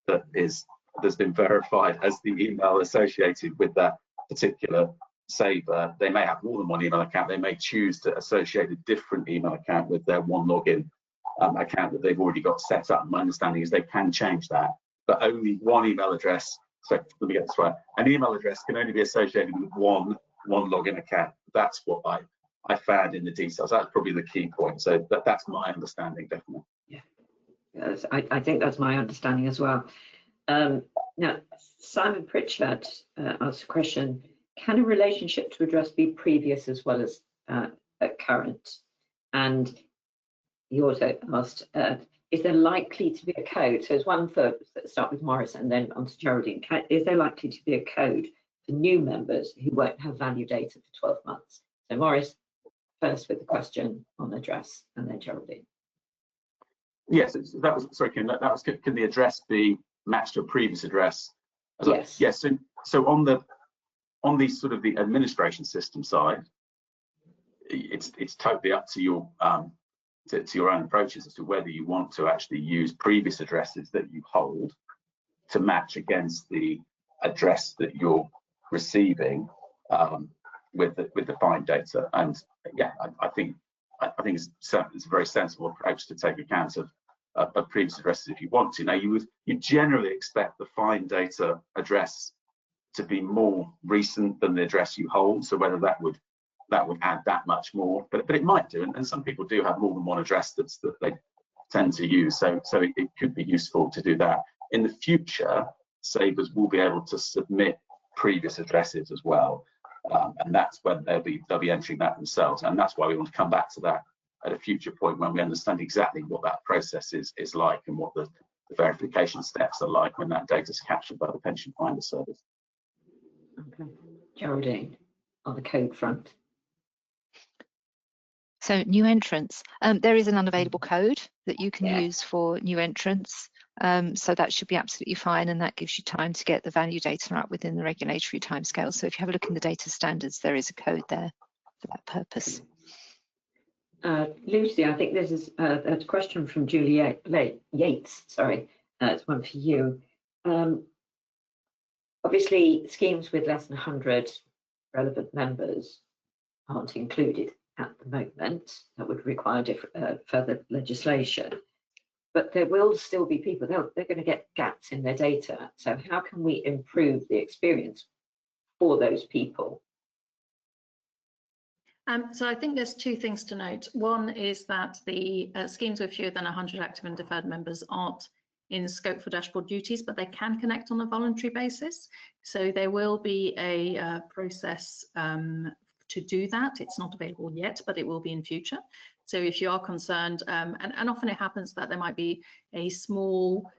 that's been verified as the email associated with that particular saver. They may have more than one email account. They may choose to associate a different email account with their one login account that they've already got set up. My understanding is they can change that, but only one email address. So let me get this right. An email address can only be associated with one login account. That's what I found in the details. That's probably the key point. So that's my understanding, definitely. Yeah, yes, I think that's my understanding as well. Now, Simon Pritchard asked a question: can a relationship to address be previous as well as current? And he also asked, is there likely to be a code? So it's one for start with Maurice and then on to Geraldine. Is there likely to be a code for new members who won't have value data for 12 months? So Maurice first with the question on address, and then Geraldine. Yes, that was, sorry, Kim, that was, can the address be matched to a previous address? Yes. Yes. So on the sort of the administration system side, it's totally up to your own approaches as to whether you want to actually use previous addresses that you hold to match against the address that you're receiving with the find data. And yeah, I think it's a very sensible approach to take account of previous addresses if you want to. Now, you generally expect the find data address to be more recent than the address you hold. So whether that would add that much more, but it might do, and some people do have more than one address that they tend to use. So it could be useful to do that. In the future, savers will be able to submit previous addresses as well, and that's when they'll be entering that themselves. And that's why we want to come back to that at a future point when we understand exactly what that process is like and what the verification steps are like when that data is captured by the pension finder service. Okay, Geraldine, on the code front. So new entrants, there is an unavailable code that you can Yeah. use for new entrants. So that should be absolutely fine, and that gives you time to get the value data out within the regulatory timescale. So if you have a look in the data standards, there is a code there for that purpose. Lucy, I think this is a question from Julie Yates. Sorry, it's one for you. Obviously, schemes with less than 100 relevant members aren't included at the moment. That would require further legislation. But there will still be people, they're going to get gaps in their data. So how can we improve the experience for those people? So I think there's two things to note. One is that the schemes with fewer than 100 active and deferred members aren't in scope for dashboard duties, but they can connect on a voluntary basis. So there will be a process to do that. It's not available yet, but it will be in future. So if you are concerned, and often it happens that there might be a small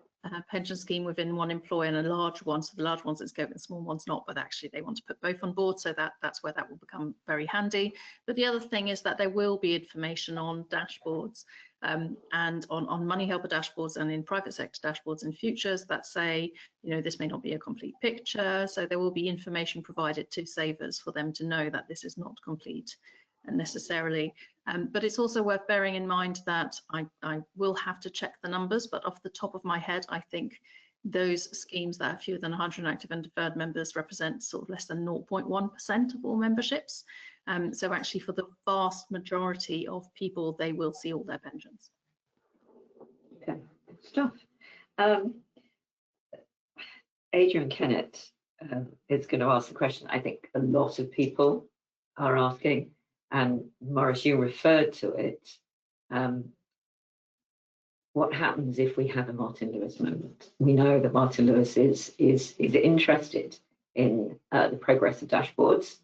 pension scheme within one employer and a large one, so the large one's in scope and the small one's not, but actually they want to put both on board, so that's where that will become very handy. But the other thing is that there will be information on dashboards and on MoneyHelper dashboards and in private sector dashboards in futures that say, you know, this may not be a complete picture, so there will be information provided to savers for them to know that this is not complete necessarily. But it's also worth bearing in mind that I will have to check the numbers, but off the top of my head, I think those schemes that have fewer than 100 active and deferred members represent sort of less than 0.1% of all memberships. So actually for the vast majority of people, they will see all their pensions. Okay, good stuff. Adrian Kennett is going to ask the question I think a lot of people are asking. And Maurice, you referred to it. What happens if we have a Martin Lewis moment? We know that Martin Lewis is interested in the progress of dashboards.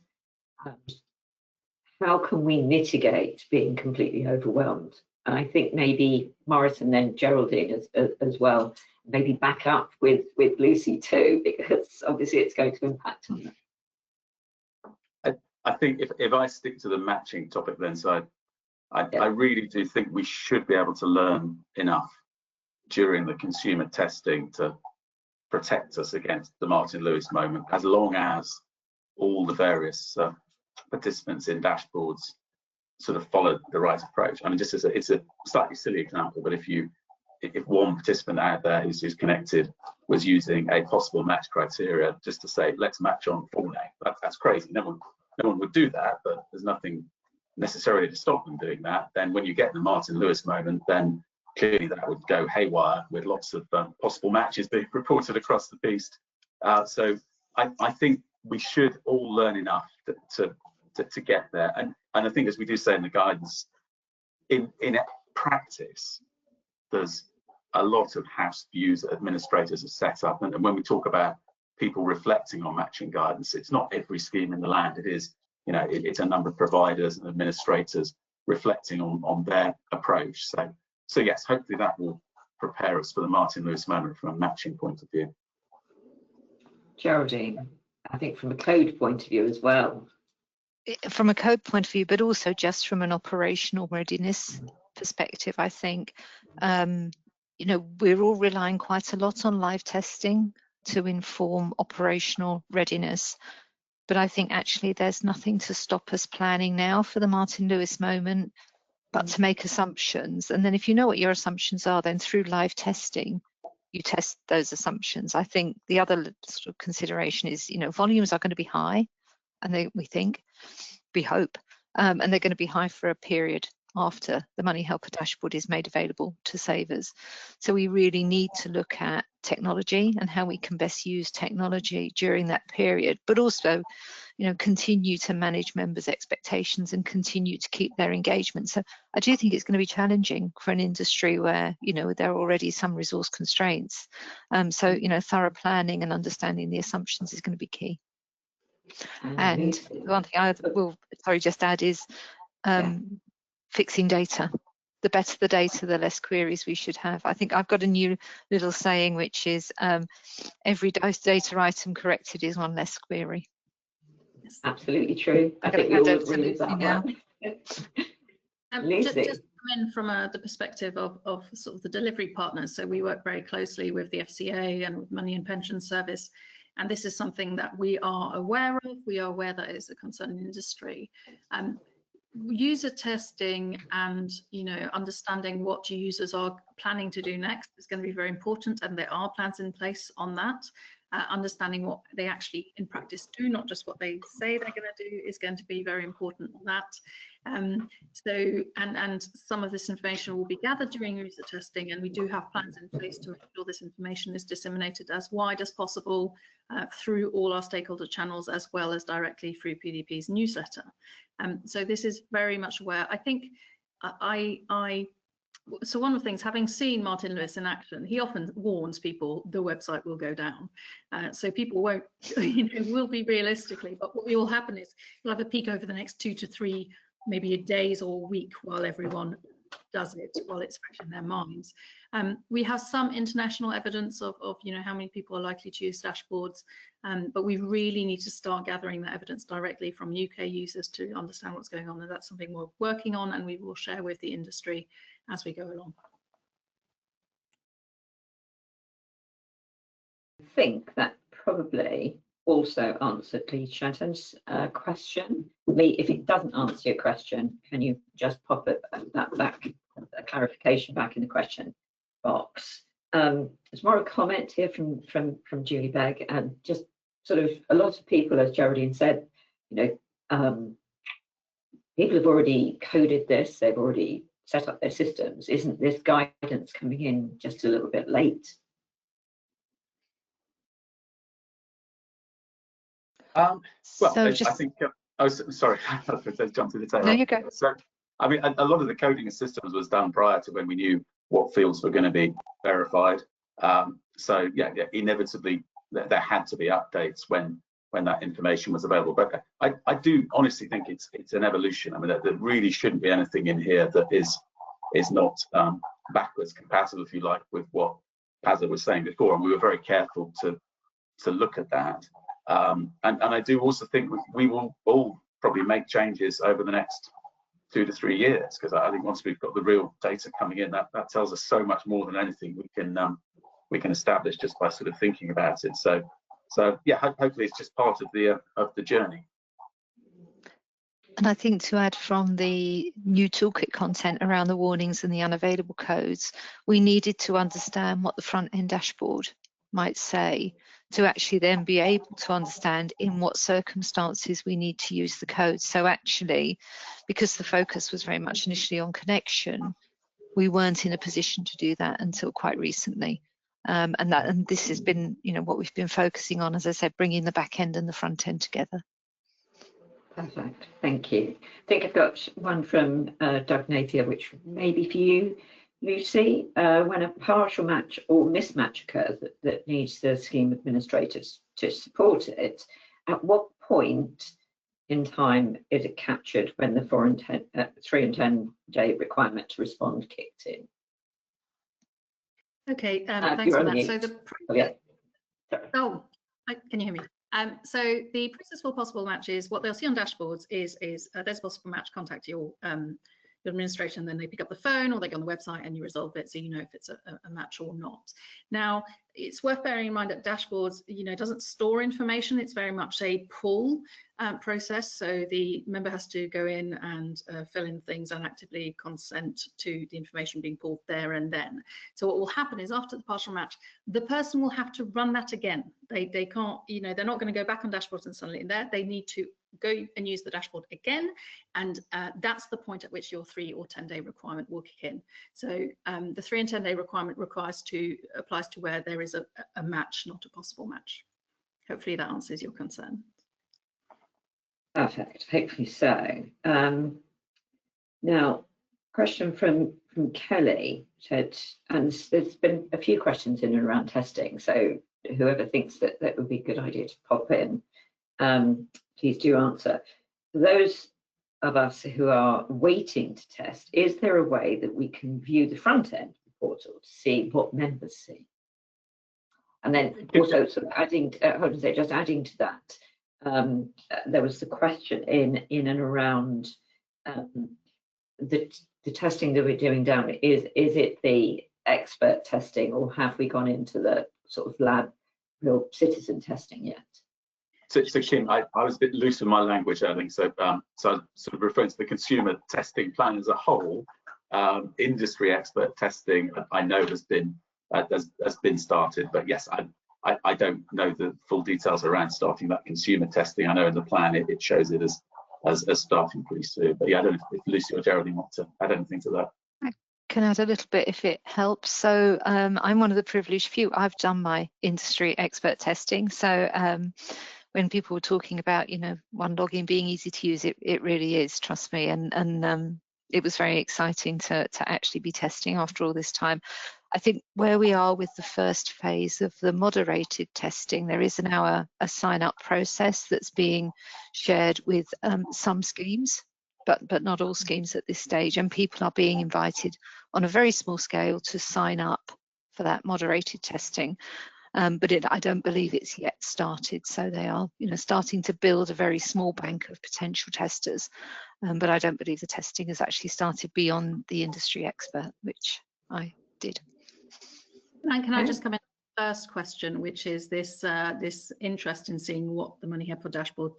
How can we mitigate being completely overwhelmed? And I think maybe Maurice and then Geraldine as well, maybe back up with Lucy too, because obviously it's going to impact on them. I think if I stick to the matching topic then, so I really do think we should be able to learn enough during the consumer testing to protect us against the Martin Lewis moment, as long as all the various participants in dashboards sort of follow the right approach. I mean, just as it's a slightly silly example, but if one participant out there who's connected was using a possible match criteria just to say, let's match on full name, that's crazy. No one would do that, but there's nothing necessarily to stop them doing that. Then when you get the Martin Lewis moment, then clearly that would go haywire with lots of possible matches being reported across the piece. So I think we should all learn enough to get there. And I think, as we do say in the guidance, in practice, there's a lot of house views that administrators have set up. And when we talk about people reflecting on matching guidance, it's not every scheme in the land. It is, you know, it's a number of providers and administrators reflecting on their approach. So yes, hopefully that will prepare us for the Martin Lewis moment from a matching point of view. Geraldine, I think from a code point of view as well. From a code point of view, but also just from an operational readiness perspective, I think, you know, we're all relying quite a lot on live testing to inform operational readiness. But I think actually there's nothing to stop us planning now for the Martin Lewis moment, but to make assumptions. And then if you know what your assumptions are, then through live testing, you test those assumptions. I think the other sort of consideration is, you know, volumes are going to be high, and we hope, and they're going to be high for a period after the MoneyHelper dashboard is made available to savers. So we really need to look at technology and how we can best use technology during that period, but also, you know, continue to manage members' expectations and continue to keep their engagement. So I do think it's going to be challenging for an industry where, you know, there are already some resource constraints. So, you know, thorough planning and understanding the assumptions is going to be key. And one thing I will just add is fixing data. The better the data, the less queries we should have. I think I've got a new little saying, which is every data item corrected is one less query. Absolutely true. I think we all agree with that one. Lucy. Just come in from the perspective of sort of the delivery partners. So we work very closely with the FCA and with Money and Pension Service, and this is something that we are aware of. We are aware that it's a concern in the industry. User testing and understanding what users are planning to do next is going to be very important, and there are plans in place on that. Understanding what they actually in practice do, not just what they say they're going to do, is going to be very important on that. So some of this information will be gathered during user testing, and we do have plans in place to make sure this information is disseminated as wide as possible through all our stakeholder channels, as well as directly through PDP's newsletter. So this is very much aware. I think so one of the things, having seen Martin Lewis in action, he often warns people the website will go down. So people won't, will be realistically, but what will happen is you'll have a peak over the next 2 to 3, maybe days or a week while everyone does it, while it's fresh in their minds. We have some international evidence of how many people are likely to use dashboards, but we really need to start gathering that evidence directly from UK users to understand what's going on, and that's something we're working on, and we will share with the industry as we go along. I think that probably also answered Lee Shatton's question. Lee, if it doesn't answer your question, can you just pop it that back, a clarification back in the question box? There's more a comment here from Julie Begg, and just sort of a lot of people, as Geraldine said, people have already coded this, they've already set up their systems. Isn't this guidance coming in just a little bit late? Well, So I just, think, oh, sorry, I jumped through the tail. no, you go. So, I mean, a lot of the coding of systems was done prior to when we knew what fields were going to be verified. So, yeah, inevitably, there had to be updates when that information was available. But I do honestly think it's an evolution. I mean, there really shouldn't be anything in here that is not backwards compatible, if you like, with what PASA was saying before. And we were very careful to look at that. And I do also think we will all probably make changes over the next 2 to 3 years, because I think once we've got the real data coming in, that tells us so much more than anything we can establish just by sort of thinking about it. So yeah, hopefully it's just part of the journey. And I think to add from the new toolkit content around the warnings and the unavailable codes, we needed to understand what the front end dashboard might say to actually then be able to understand in what circumstances we need to use the code. So actually, because the focus was very much initially on connection, we weren't in a position to do that until quite recently. And this has been, what we've been focusing on, as I said, bringing the back end and the front end together. Perfect, thank you. I think I've got one from Doug Napier, which may be for you, Lucy. When a partial match or mismatch occurs that needs the scheme administrators to support it, at what point in time is it captured when the 3 and 10 day requirement to respond kicked in? Okay, thanks for that. So can you hear me? So the process for possible matches, what they'll see on dashboards is there's a possible match, contact your administration, then they pick up the phone or they go on the website and you resolve it, so you know if it's a match or not. Now, it's worth bearing in mind that dashboards, it doesn't store information. It's very much a pull process. So the member has to go in and fill in things and actively consent to the information being pulled there and then. So what will happen is after the partial match, the person will have to run that again. They can't, they're not going to go back on dashboards and suddenly in there. They need to go and use the dashboard again, and that's the point at which your 3 or 10 day requirement will kick in. So the 3 and 10 day requirement applies to where there is a match, not a possible match. Hopefully that answers your concern. Perfect, hopefully so. Now, question from Kelly said, and there's been a few questions in and around testing, so whoever thinks that would be a good idea to pop in, please do answer. For those of us who are waiting to test, is there a way that we can view the front end of the portal to see what members see? And then also sort of adding, just adding to that, there was the question in and around the testing that we're doing down, is it the expert testing, or have we gone into the sort of lab, real citizen testing yet? So Kim, I was a bit loose in my language, I think. So so sort of referring to the consumer testing plan as a whole. Industry expert testing, I know has been started, but yes, I don't know the full details around starting that consumer testing. I know in the plan it shows it as starting pretty soon. But yeah, I don't know if Lucy or Geraldine want to add anything to that. I can add a little bit if it helps. So I'm one of the privileged few. I've done my industry expert testing. So when people were talking about, one login being easy to use, it really is, trust me. And it was very exciting to actually be testing after all this time. I think where we are with the first phase of the moderated testing, there is now a sign-up process that's being shared with some schemes, but not all schemes at this stage. And people are being invited on a very small scale to sign up for that moderated testing. But I don't believe it's yet started. So they are, starting to build a very small bank of potential testers. But I don't believe the testing has actually started beyond the industry expert, which I did. And can I just come in the first question, which is this this interest in seeing what the MoneyHelper dashboard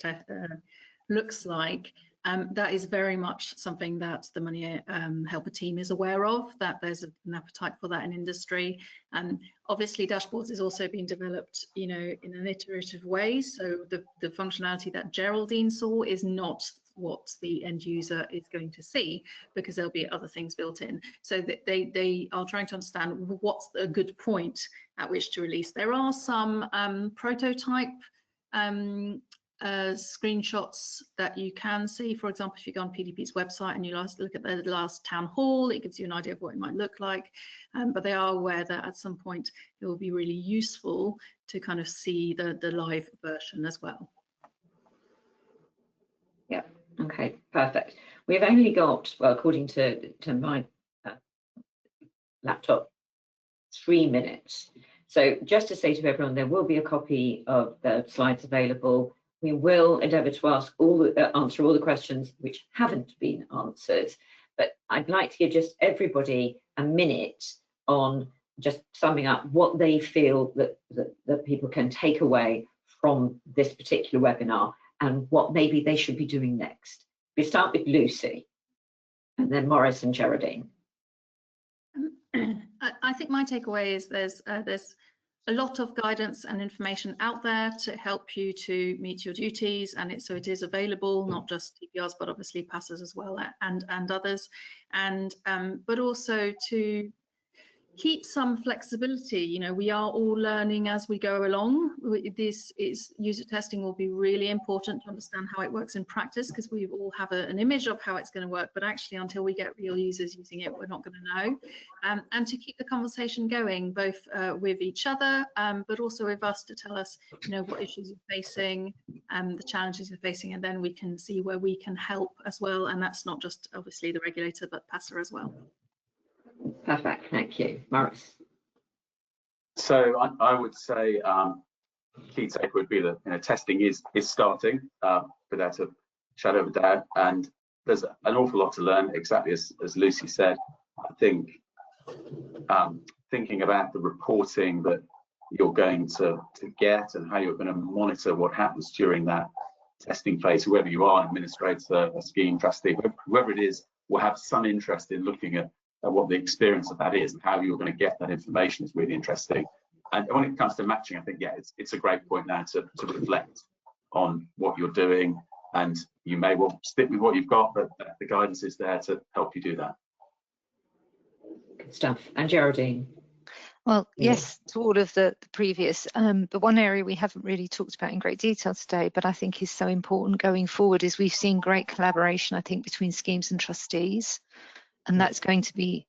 looks like. That is very much something that the MoneyHelper team is aware of, that there's an appetite for that in industry. And obviously dashboards is also being developed, in an iterative way. So the functionality that Geraldine saw is not what the end user is going to see, because there'll be other things built in. So that they are trying to understand what's a good point at which to release. There are some prototype screenshots that you can see. For example, if you go on PDP's website and you look at the last town hall, it gives you an idea of what it might look like. But they are aware that at some point it will be really useful to kind of see the live version as well. Yeah, okay, perfect. We've only got, well, according to my laptop, 3 minutes. So just to say to everyone, there will be a copy of the slides available. We will endeavour to answer all the questions which haven't been answered, but I'd like to give just everybody a minute on just summing up what they feel that people can take away from this particular webinar and what maybe they should be doing next. We start with Lucy, and then Maurice and Geraldine. I think my takeaway is there's a lot of guidance and information out there to help you to meet your duties, and so it is available, not just TPRs, but obviously PASAs as well, and others, and but also to keep some flexibility. We are all learning as we go along. User testing will be really important to understand how it works in practice, because we all have an image of how it's going to work, but actually until we get real users using it, we're not going to know. And to keep the conversation going, both with each other, but also with us, to tell us, what issues you're facing, the challenges you're facing, and then we can see where we can help as well. And that's not just obviously the regulator, but PASA as well. Perfect, thank you. Maurice. So I would say key take would be that testing is starting without a shadow of a doubt, and there's an awful lot to learn, exactly as Lucy said. I think thinking about the reporting that you're going to get and how you're going to monitor what happens during that testing phase, whoever you are, an administrator, a scheme trustee, whoever it is, will have some interest in looking at what the experience of that is and how you're going to get that information is really interesting. And when it comes to matching, I think, yeah, it's a great point now to reflect on what you're doing, and you may well stick with what you've got, but the guidance is there to help you do that. Good stuff. And Geraldine. Well, yes, to all of the previous, but one area we haven't really talked about in great detail today, but I think is so important going forward, is we've seen great collaboration, I think, between schemes and trustees. And that's going to be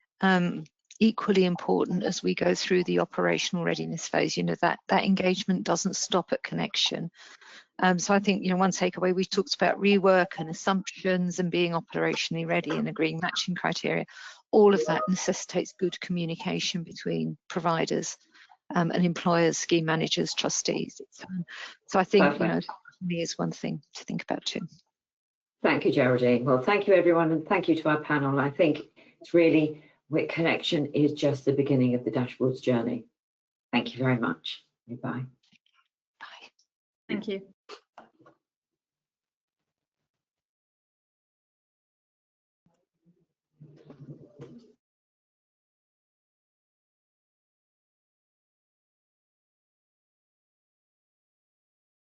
equally important as we go through the operational readiness phase. That engagement doesn't stop at connection. So I think, one takeaway, we've talked about rework and assumptions and being operationally ready and agreeing matching criteria. All of that necessitates good communication between providers and employers, scheme managers, trustees. So I think, Perfect. is one thing to think about too. Thank you, Geraldine. Well, thank you, everyone, and thank you to our panel. I think it's really, connection is just the beginning of the dashboards journey. Thank you very much. Goodbye. Bye. Thank you.